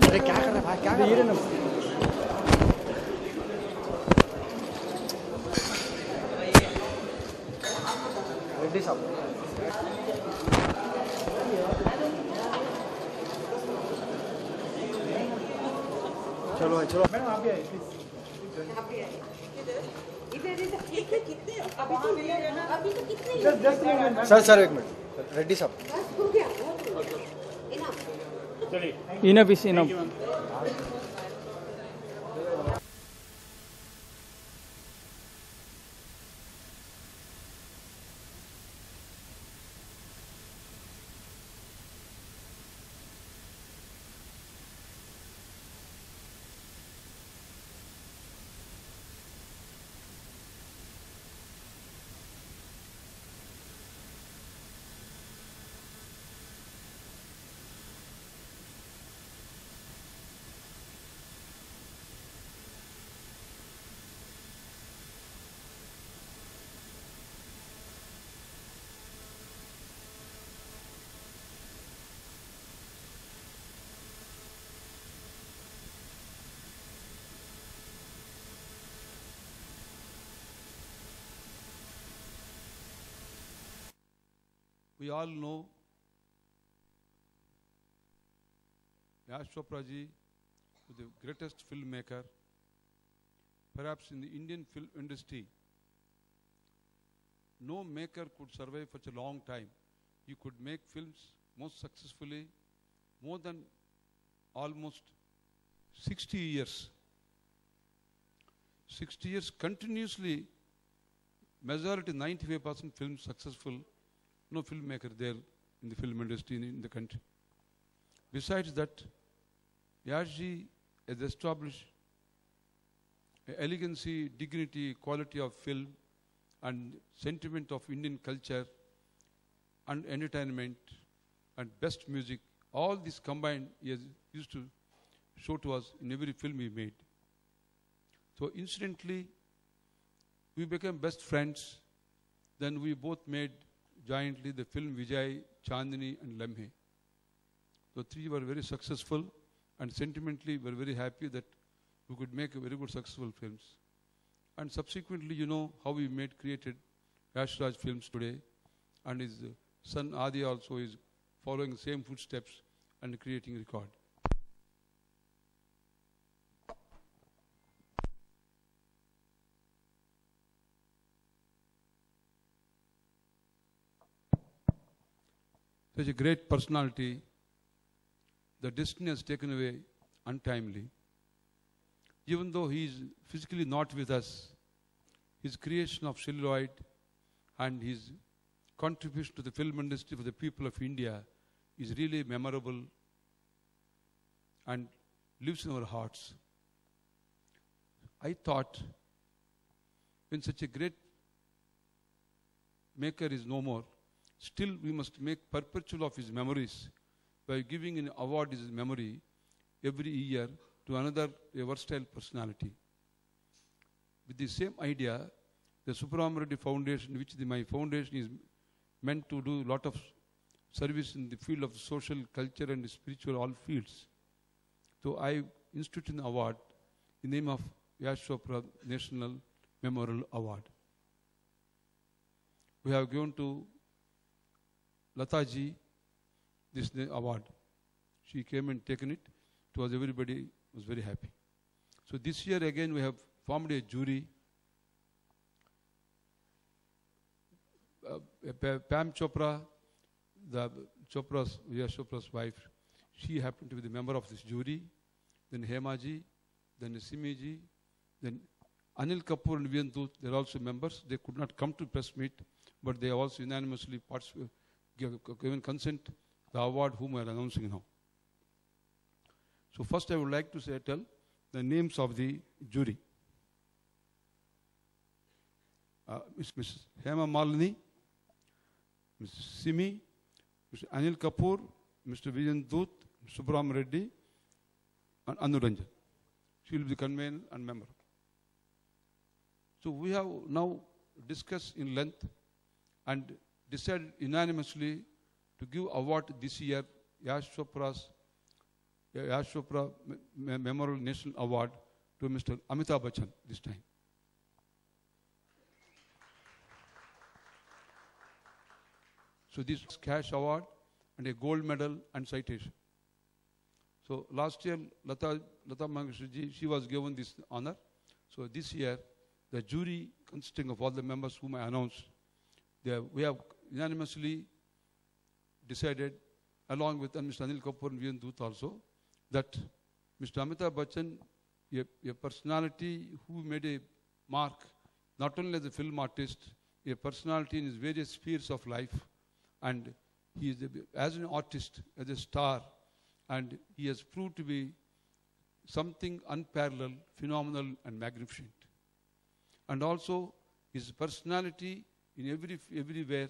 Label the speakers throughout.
Speaker 1: अरे क्या कर रहा है भाई, क्या कर रहा है? रेड्डी साहब चलो भाई चलो। मैडम आप भी आइए प्लीज। सर एक मिनट रेड्डी साहब।
Speaker 2: Enough is enough.
Speaker 3: We all know Yash Chopra ji was the greatest filmmaker, perhaps in the Indian film industry. No maker could survive for a long time. He could make films most successfully, more than almost 60 years. 60 years continuously, majority 95% films successful. No filmmaker there in the film industry in the country. Besides that, Yashji has established elegancy, dignity, quality of film and sentiment of Indian culture and entertainment and best music. All this combined he has used to show to us in every film he made. So incidentally, we became best friends. Then we both made jointly the film Vijay, Chandni and Lamhe. The three were very successful and sentimentally were very happy that we could make a very good successful films. And subsequently, you know how we created Yash Raj Films today, and his son Adi also is following the same footsteps and creating record. Such a great personality, the destiny has taken away untimely. Even though he is physically not with us, his creation of celluloid and his contribution to the film industry for the people of India is really memorable and lives in our hearts. I thought when such a great maker is no more, still we must make perpetual of his memories by giving an award his memory every year to another versatile personality. With the same idea, the Subramanian Reddy Foundation, which my foundation is meant to do a lot of service in the field of social, culture and spiritual, all fields. So I instituted an award in the name of Yash Chopra National Memorial Award. We have given to Lata ji this award. She came and taken it. It was everybody was very happy. So this year again we have formed a jury. Pam Chopra, the Yash Chopra's wife, she happened to be the member of this jury. Then Hema ji, then Simi ji, then Anil Kapoor and Vivian Doot, they're also members. They could not come to press meet, but they also unanimously given consent the award whom we are announcing now. So first I would like to tell the names of the jury. Mrs. Hema Malini, Mrs. Simi, Mr. Anil Kapoor, Mr. Vivian Doot, Subramanian Reddy, and Anu Ranjan. She will be the convener and member. So we have now discussed in length, and decided unanimously to give award this year, Yash Chopra Memorial National Award to Mr. Amitabh Bachchan this time. So this cash award and a gold medal and citation. So last year, Lata Mangeshkar ji, she was given this honor. So this year, the jury consisting of all the members whom I announced, we have unanimously decided, along with Mr. Anil Kapoor and Viren Dut also, that Mr. Amitabh Bachchan, a personality who made a mark, not only as a film artist, a personality in his various spheres of life, and he is, as an artist, as a star, and he has proved to be something unparalleled, phenomenal, and magnificent. And also, his personality in everywhere,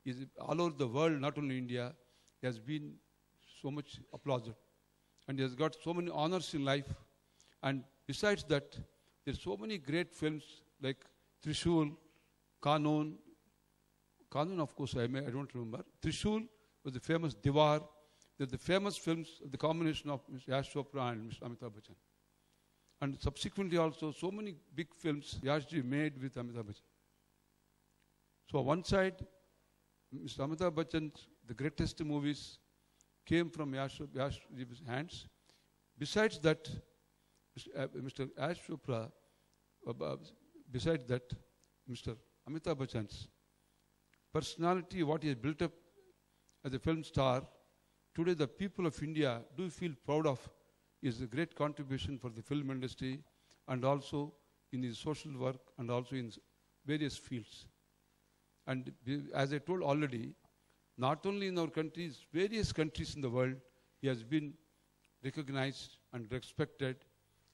Speaker 3: is all over the world, not only India, has been so much applauded. And he has got so many honors in life. And besides that, there are so many great films like Trishul, Kanun, of course, I don't remember. Trishul was the famous Diwar. They're the famous films, the combination of Mr. Yash Chopra and Mr. Amitabh Bachchan. And subsequently also, so many big films Yashji made with Amitabh Bachchan. So on one side, Mr. Amitabh Bachchan's, the greatest movies came from Yash's hands. Besides that, Mr. Yash Chopra, besides that, Mr. Amitabh Bachchan's personality, what he has built up as a film star, today the people of India do feel proud of, is a great contribution for the film industry and also in his social work and also in various fields. And as I told already, not only in our countries, various countries in the world, he has been recognized and respected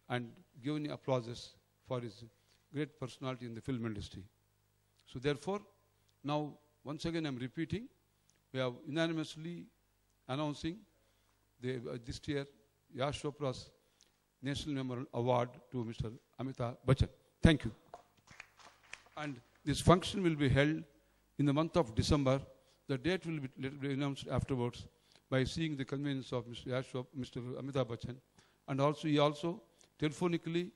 Speaker 3: and given applauses for his great personality in the film industry. So therefore, now once again I'm repeating, we are unanimously announcing this year Yash Chopra's National Memorial Award to Mr. Amitabh Bachchan. Thank you. And this function will be held in the month of December. The date will be announced afterwards by seeing the convenience of Mr. Amitabh Bachchan. And also, he also telephonically,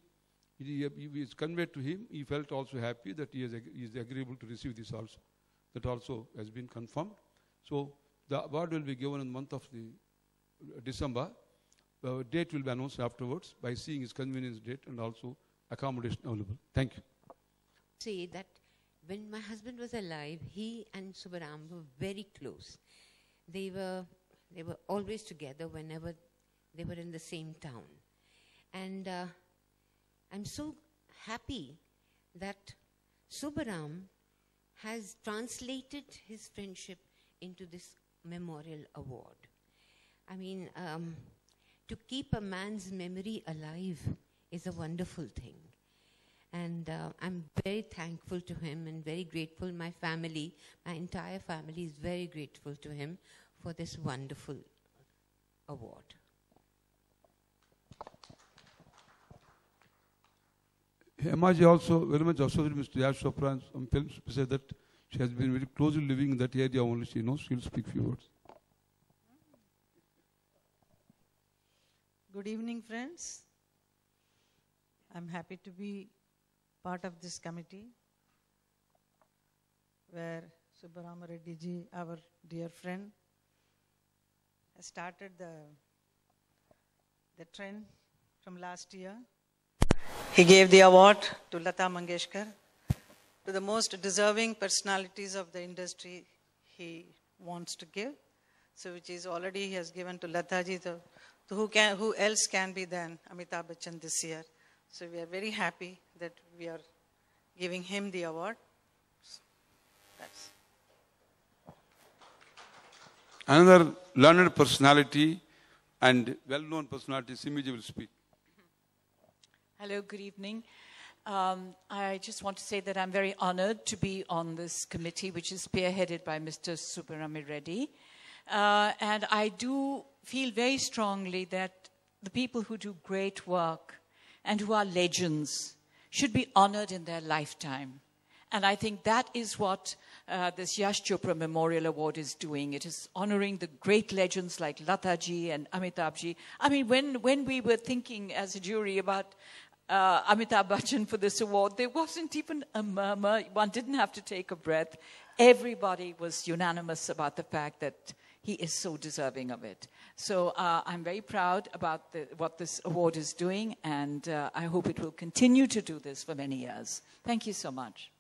Speaker 3: it is conveyed to him. He felt also happy that he is agreeable to receive this also. That also has been confirmed. So the award will be given in the month of December. The date will be announced afterwards by seeing his convenience date and also accommodation available. Thank you.
Speaker 4: Say that when my husband was alive, he and Subbaram were very close. They were always together whenever they were in the same town. And I'm so happy that Subbaram has translated his friendship into this memorial award. I mean, to keep a man's memory alive is a wonderful thing. And I'm very thankful to him and very grateful. My family, my entire family is very grateful to him for this wonderful award.
Speaker 3: Hemaji also very much associated with Mr. Yash Chopra and some films. She said that she has been very closely living in that area only. She knows she'll speak few words.
Speaker 5: Good evening, friends. I'm happy to be part of this committee where Subbarama Reddy ji, our dear friend, has started the trend from last year. He gave the award to Lata Mangeshkar, to the most deserving personalities of the industry he wants to give. So which is already he has given to Lata ji. So who else can be than Amitabh Bachchan this year? So we are very happy that we are giving him the award. That's
Speaker 3: Another learned personality and well-known personality, Simiji will speak.
Speaker 6: Hello, good evening. I just want to say that I'm very honored to be on this committee, which is spearheaded by Mr. Subbarama Reddy. And I do feel very strongly that the people who do great work and who are legends should be honored in their lifetime. And I think that is what this Yash Chopra Memorial Award is doing. It is honoring the great legends like Lataji and Amitabhji. I mean, when we were thinking as a jury about Amitabh Bachchan for this award, there wasn't even a murmur. One didn't have to take a breath. Everybody was unanimous about the fact that he is so deserving of it. So I'm very proud about what this award is doing, and I hope it will continue to do this for many years. Thank you so much.